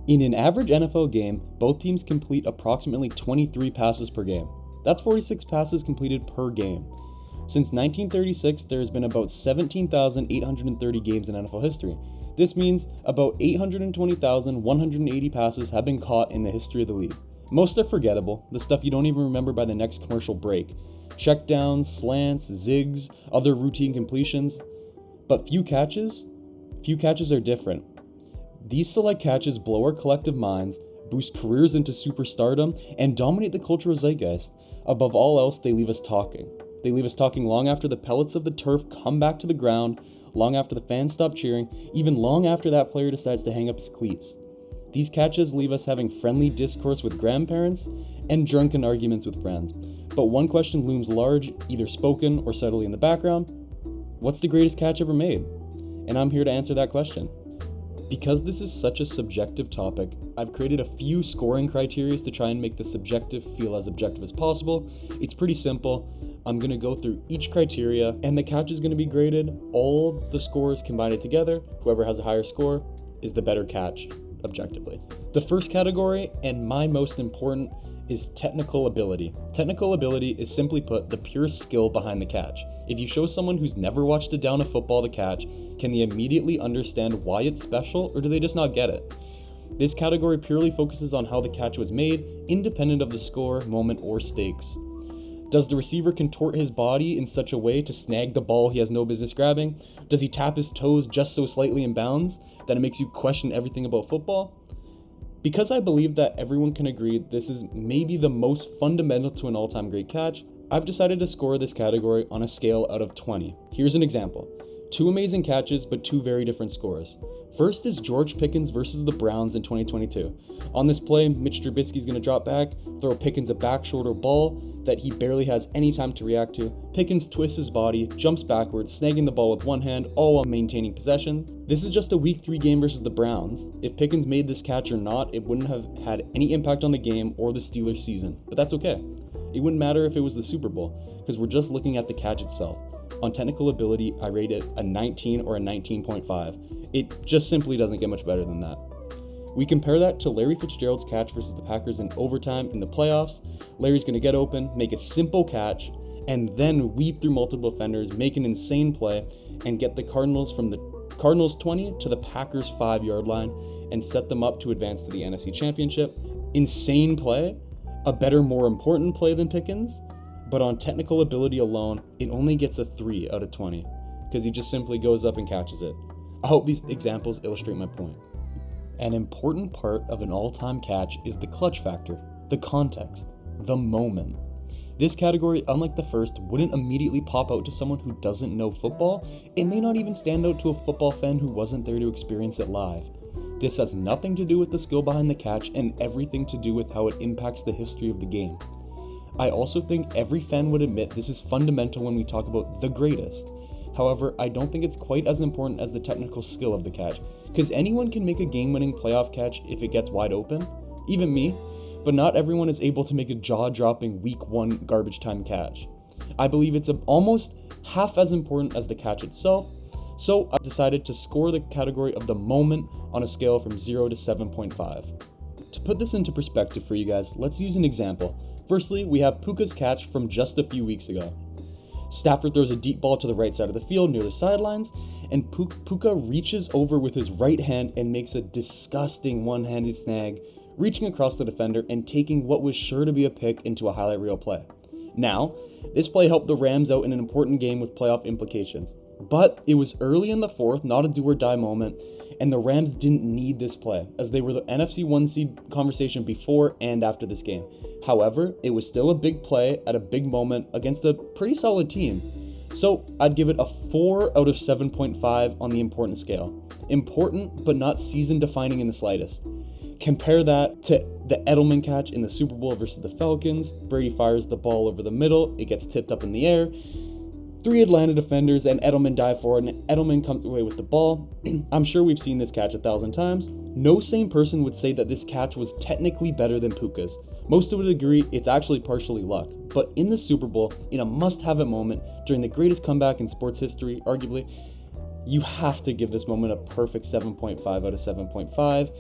In an average NFL game, both teams complete approximately 23 passes per game. That's 46 passes completed per game. Since 1936, there has been about 17,830 games in NFL history. This means about 820,180 passes have been caught in the history of the league. Most are forgettable, the stuff you don't even remember by the next commercial break. Checkdowns, slants, zigs, other routine completions. But few catches are different. These select catches blow our collective minds, boost careers into superstardom, and dominate the cultural zeitgeist. Above all else, they leave us talking. They leave us talking long after the pellets of the turf come back to the ground, long after the fans stop cheering, even long after that player decides to hang up his cleats. These catches leave us having friendly discourse with grandparents and drunken arguments with friends. But one question looms large, either spoken or subtly in the background. What's the greatest catch ever made? And I'm here to answer that question. Because this is such a subjective topic, I've created a few scoring criteria to try and make the subjective feel as objective as possible. It's pretty simple. I'm going to go through each criteria, and the catch is going to be graded. All the scores combined together, whoever has a higher score is the better catch, objectively. The first category, and my most important, is technical ability. Technical ability is, simply put, the pure skill behind the catch. If you show someone who's never watched a down of football the catch, can they immediately understand why it's special, or do they just not get it? This category purely focuses on how the catch was made, independent of the score, moment, or stakes. Does the receiver contort his body in such a way to snag the ball he has no business grabbing? Does he tap his toes just so slightly in bounds that it makes you question everything about football? Because I believe that everyone can agree this is maybe the most fundamental to an all-time great catch, I've decided to score this category on a scale out of 20. Here's an example. 2 amazing catches, but 2 very different scores. First is George Pickens versus the Browns in 2022. On this play, Mitch Trubisky's going to drop back, throw Pickens a back shoulder ball that he barely has any time to react to. Pickens twists his body, jumps backwards, snagging the ball with one hand, all while maintaining possession. This is just a week 3 game versus the Browns. If Pickens made this catch or not, it wouldn't have had any impact on the game or the Steelers season, but that's okay. It wouldn't matter if it was the Super Bowl, because we're just looking at the catch itself. On technical ability, I rate it a 19 or a 19.5. It just simply doesn't get much better than that. We compare that to Larry Fitzgerald's catch versus the Packers in overtime in the playoffs. Larry's going to get open, make a simple catch, and then weave through multiple defenders, make an insane play, and get the Cardinals from the Cardinals 20 to the Packers 5-yard line and set them up to advance to the NFC Championship. Insane play, a better, more important play than Pickens, but on technical ability alone, it only gets a 3 out of 20 because he just simply goes up and catches it. I hope these examples illustrate my point. An important part of an all-time catch is the clutch factor, the context, the moment. This category, unlike the first, wouldn't immediately pop out to someone who doesn't know football. It may not even stand out to a football fan who wasn't there to experience it live. This has nothing to do with the skill behind the catch and everything to do with how it impacts the history of the game. I also think every fan would admit this is fundamental when we talk about the greatest. However, I don't think it's quite as important as the technical skill of the catch, because anyone can make a game-winning playoff catch if it gets wide open, even me, but not everyone is able to make a jaw-dropping week 1 garbage time catch. I believe it's almost half as important as the catch itself, so I've decided to score the category of the moment on a scale from 0 to 7.5. To put this into perspective for you guys, let's use an example. Firstly, we have Puka's catch from just a few weeks ago. Stafford throws a deep ball to the right side of the field near the sidelines, and Puka reaches over with his right hand and makes a disgusting one-handed snag, reaching across the defender and taking what was sure to be a pick into a highlight reel play. Now, this play helped the Rams out in an important game with playoff implications, but it was early in the fourth, not a do-or-die moment, and the Rams didn't need this play, as they were the NFC 1 seed conversation before and after this game. However, it was still a big play at a big moment against a pretty solid team. So I'd give it a 4 out of 7.5 on the important scale. Important, but not season-defining in the slightest. Compare that to the Edelman catch in the Super Bowl versus the Falcons. Brady fires the ball over the middle, it gets tipped up in the air. 3 Atlanta defenders and Edelman dive forward, and Edelman comes away with the ball. I'm sure we've seen this catch 1,000 times. No sane person would say that this catch was technically better than Puka's. Most would agree it's actually partially luck. But in the Super Bowl, in a must-have-it moment, during the greatest comeback in sports history, arguably, you have to give this moment a perfect 7.5 out of 7.5.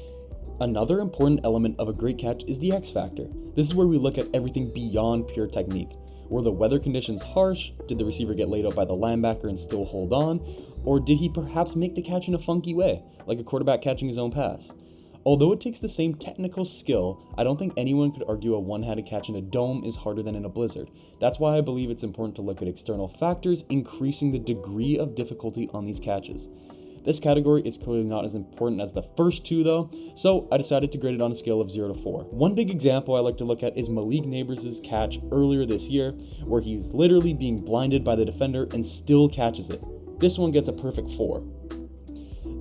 Another important element of a great catch is the X factor. This is where we look at everything beyond pure technique. Were the weather conditions harsh? Did the receiver get laid out by the linebacker and still hold on? Or did he perhaps make the catch in a funky way, like a quarterback catching his own pass? Although it takes the same technical skill, I don't think anyone could argue a one-handed catch in a dome is harder than in a blizzard. That's why I believe it's important to look at external factors, increasing the degree of difficulty on these catches. This category is clearly not as important as the first two though, so I decided to grade it on a scale of 0 to 4. One big example I like to look at is Malik Nabers' catch earlier this year, where he's literally being blinded by the defender and still catches it. This one gets a perfect 4.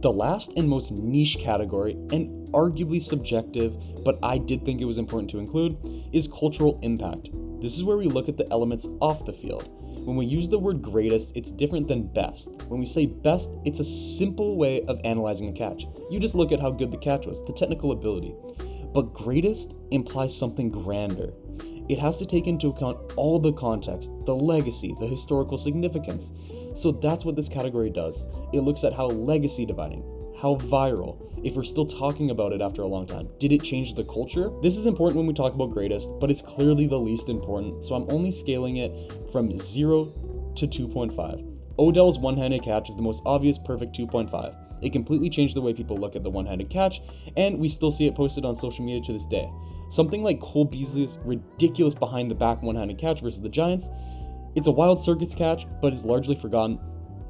The last and most niche category, and arguably subjective, but I did think it was important to include, is cultural impact. This is where we look at the elements off the field. When we use the word greatest, it's different than best. When we say best, it's a simple way of analyzing a catch. You just look at how good the catch was, the technical ability. But greatest implies something grander. It has to take into account all the context, the legacy, the historical significance. So that's what this category does. It looks at how legacy dividing, how viral, if we're still talking about it after a long time. Did it change the culture? This is important when we talk about greatest, but it's clearly the least important, so I'm only scaling it from 0 to 2.5. Odell's one-handed catch is the most obvious perfect 2.5. It completely changed the way people look at the one-handed catch, and we still see it posted on social media to this day. Something like Cole Beasley's ridiculous behind-the-back one-handed catch versus the Giants, it's a wild circus catch, but is largely forgotten.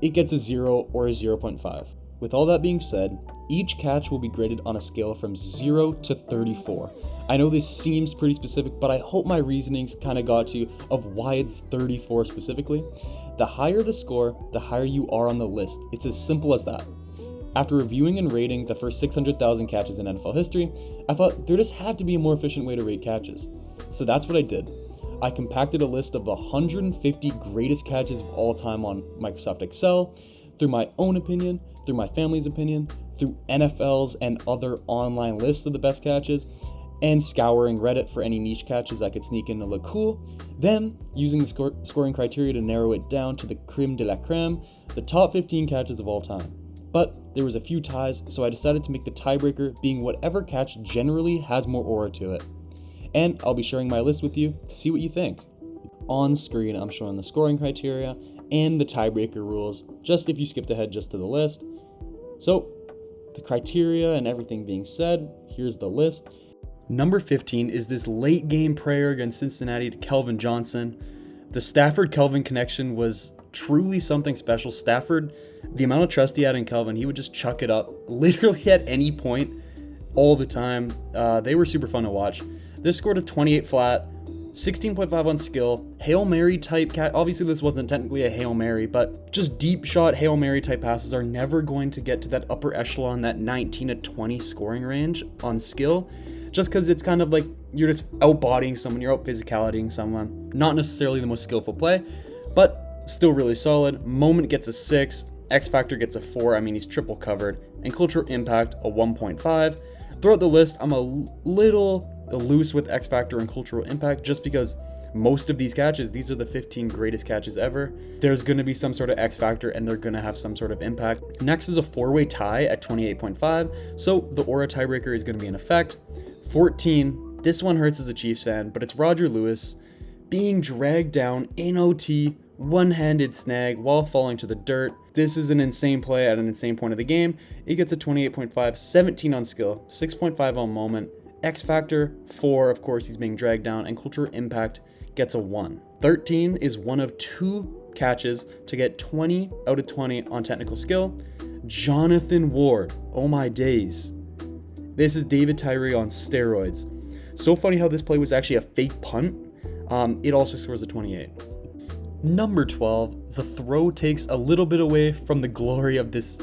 It gets a 0 or a 0.5. With all that being said, each catch will be graded on a scale from 0 to 34. I know this seems pretty specific, but I hope my reasonings kind of got to you of why it's 34 specifically. The higher the score, the higher you are on the list. It's as simple as that. After reviewing and rating the first 600,000 catches in NFL history, I thought there just had to be a more efficient way to rate catches. So that's what I did. I compacted a list of the 150 greatest catches of all time on Microsoft Excel, through my own opinion, through my family's opinion, through NFL's and other online lists of the best catches, and scouring Reddit for any niche catches I could sneak in to look cool. Then, using the scoring criteria to narrow it down to the creme de la creme, the top 15 catches of all time. But there was a few ties, so I decided to make the tiebreaker being whatever catch generally has more aura to it. And I'll be sharing my list with you to see what you think. On screen, I'm showing the scoring criteria and the tiebreaker rules, just if you skipped ahead just to the list. So, the criteria and everything being said, here's the list. Number 15 is this late game prayer against Cincinnati to Kelvin Johnson. The Stafford-Kelvin connection was truly something special. Stafford, the amount of trust he had in Kelvin, he would just chuck it up literally at any point, all the time. They were super fun to watch. This scored a 28 flat, 16.5 on skill, Hail Mary type catch. Obviously this wasn't technically a Hail Mary, but just deep shot Hail Mary type passes are never going to get to that upper echelon, that 19 to 20 scoring range on skill, just because it's kind of like you're just out-bodying someone, you're out-physicalitying someone. Not necessarily the most skillful play, but still really solid. Moment gets a 6, X Factor gets a 4, I mean he's triple covered, and cultural impact a 1.5. Throughout the list, I'm a little loose with X Factor and cultural impact just because most of these catches, these are the 15 greatest catches ever. There's going to be some sort of X Factor and they're going to have some sort of impact. Next is a 4-way tie at 28.5, so the aura tiebreaker is going to be in effect. 14, this one hurts as a Chiefs fan, but it's Roger Lewis being dragged down in OT, one-handed snag while falling to the dirt. This is an insane play at an insane point of the game. It gets a 28.5, 17 on skill, 6.5 on moment. X Factor, 4, of course, he's being dragged down, and cultural impact gets a 1. 13 is one of 2 catches to get 20 out of 20 on technical skill. Jonathan Ward, oh my days. This is David Tyree on steroids. So funny how this play was actually a fake punt. It also scores a 28. Number 12, the throw takes a little bit away from the glory of this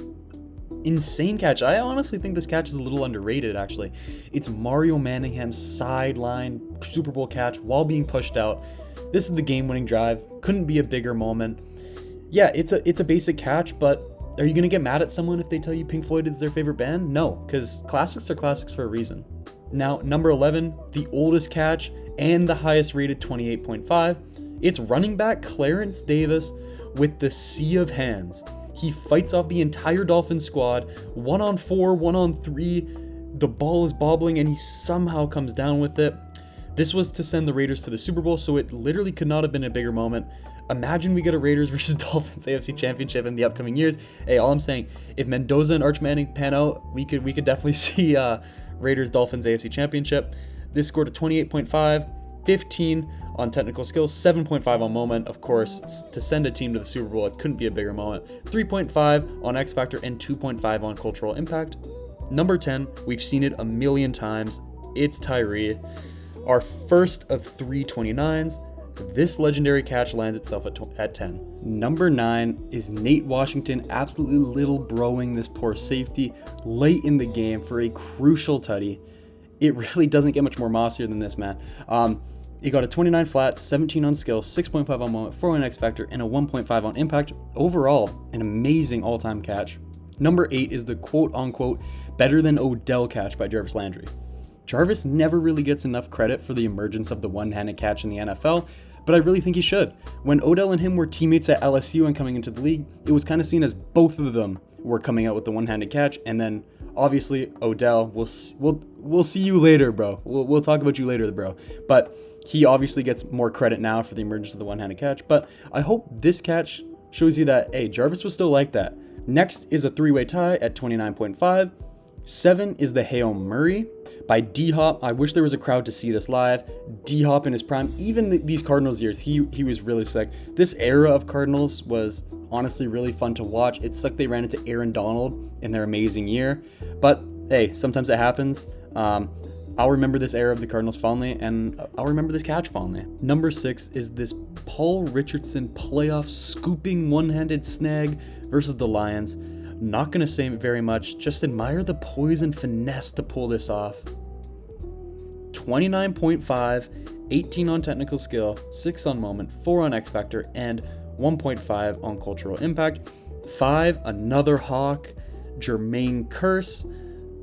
insane catch. I honestly think this catch is a little underrated, actually. It's Mario Manningham's sideline Super Bowl catch while being pushed out. This is the game-winning drive. Couldn't be a bigger moment. Yeah, it's a basic catch, but are you going to get mad at someone if they tell you Pink Floyd is their favorite band? No, because classics are classics for a reason. Now, number 11, the oldest catch and the highest rated 28.5. It's running back Clarence Davis with the sea of hands. He fights off the entire Dolphins squad, 1-on-4, 1-on-3, The ball is bobbling and he somehow comes down with it. This was to send the Raiders to the Super Bowl, so it literally could not have been a bigger moment. Imagine we get a Raiders versus Dolphins AFC Championship in the upcoming years. Hey, all I'm saying, if Mendoza and Arch Manning pan out, we could definitely see Raiders Dolphins AFC Championship. This scored a 28.5, 15 on technical skills, 7.5 on moment. Of course, to send a team to the Super Bowl, it couldn't be a bigger moment. 3.5 on X Factor and 2.5 on cultural impact. Number 10, we've seen it a million times. It's Tyree. Our first of 3 29s. This legendary catch lands itself at 10. Number 9 is Nate Washington absolutely little broing this poor safety late in the game for a crucial tutty. It really doesn't get much more mossier than this, man. He got a 29 flat, 17 on skill, 6.5 on moment, 4 on X Factor, and a 1.5 on impact. Overall, an amazing all-time catch. Number 8 is the quote-unquote better than Odell catch by Jarvis Landry. Jarvis never really gets enough credit for the emergence of the one-handed catch in the NFL, but I really think he should. When Odell and him were teammates at LSU and coming into the league, it was kind of seen as both of them were coming out with the one-handed catch, and then obviously Odell, we'll see you later, bro. We'll talk about you later, bro. But he obviously gets more credit now for the emergence of the one-handed catch, but I hope this catch shows you that, hey, Jarvis was still like that. Next is a three-way tie at 29.5. 7 is the Hail Murray by D-Hop. I wish there was a crowd to see this live. D-Hop in his prime, even these Cardinals years, he was really sick. This era of Cardinals was honestly really fun to watch. It sucked they ran into Aaron Donald in their amazing year, but hey, sometimes it happens. I'll remember this era of the Cardinals fondly, and I'll remember this catch fondly. Number 6 is this Paul Richardson playoff scooping one-handed snag versus the Lions. Not going to say very much, just admire the poise and finesse to pull this off. 29.5, 18 on technical skill, 6 on moment, 4 on X Factor, and 1.5 on cultural impact. 5, another Hawk, Jermaine Kearse.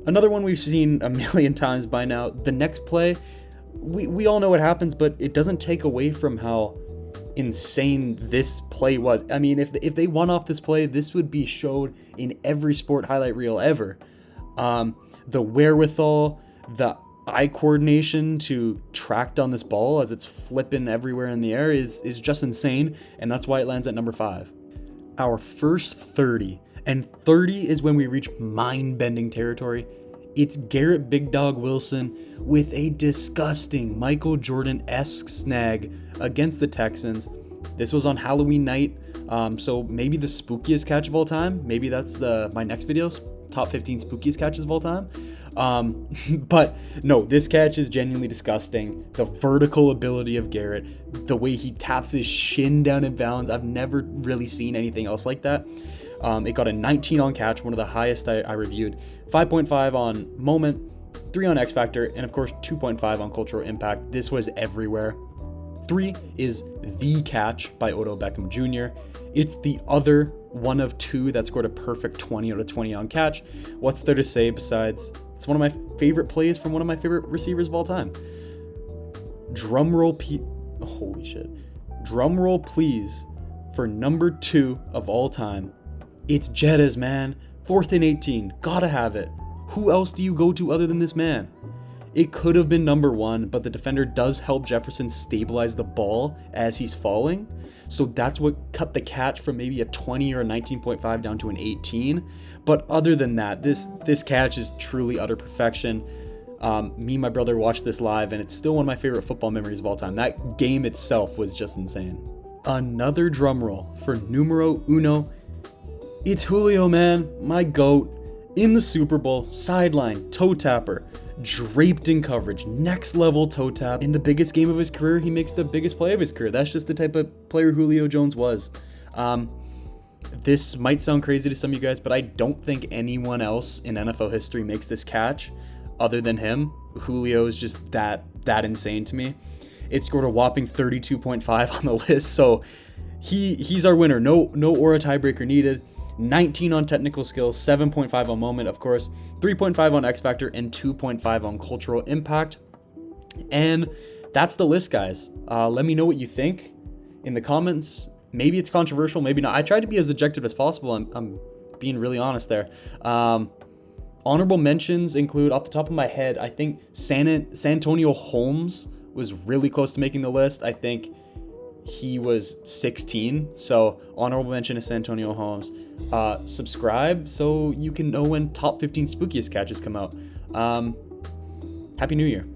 Another one we've seen a million times by now. The next play, we all know what happens, but it doesn't take away from how insane this play was. I mean, if they won off this play, this would be showed in every sport highlight reel ever. The wherewithal, the eye coordination to track down this ball as it's flipping everywhere in the air is just insane, and that's why it lands at number 5. Our first 30, and 30 is when we reach mind-bending territory. It's Garrett Big Dog Wilson with a disgusting Michael Jordan-esque snag against the Texans. This was on Halloween night, so maybe the spookiest catch of all time. Maybe that's my next video's top 15 spookiest catches of all time. But no, this catch is genuinely disgusting. The vertical ability of Garrett, the way he taps his shin down in bounds, I've never really seen anything else like that. It got a 19 on catch, one of the highest I reviewed, 5.5 on moment, 3 on X Factor, and of course 2.5 on cultural impact. This was everywhere. 3 is The Catch by Odell Beckham Jr. It's the other one of 2 that scored a perfect 20 out of 20 on catch. What's there to say besides it's one of my favorite plays from one of my favorite receivers of all time. Holy shit. Drum roll please for number 2 of all time. It's Jettas, man. 4th and 18. Gotta have it. Who else do you go to other than this man? It could have been number 1, but the defender does help Jefferson stabilize the ball as he's falling. So that's what cut the catch from maybe a 20 or a 19.5 down to an 18. But other than that, this catch is truly utter perfection. Me and my brother watched this live, and it's still one of my favorite football memories of all time. That game itself was just insane. Another drum roll for numero uno. It's Julio, man, my GOAT, in the Super Bowl, sideline, toe tapper, draped in coverage, next level toe tap. In the biggest game of his career, he makes the biggest play of his career. That's just the type of player Julio Jones was. This might sound crazy to some of you guys, but I don't think anyone else in NFL history makes this catch other than him. Julio is just that insane to me. It scored a whopping 32.5 on the list, so he's our winner. No aura tiebreaker needed. 19 on technical skills, 7.5 on moment, of course, 3.5 on X Factor, and 2.5 on cultural impact. And that's the list, guys. Let me know what you think in the comments. Maybe it's controversial, maybe not. I tried to be as objective as possible. I'm being really honest there. Honorable mentions include, off the top of my head, I think Santonio Holmes was really close to making the list. I think he was 16, so honorable mention is Santonio Holmes. Subscribe so you can know when top 15 spookiest catches come out. Happy New Year.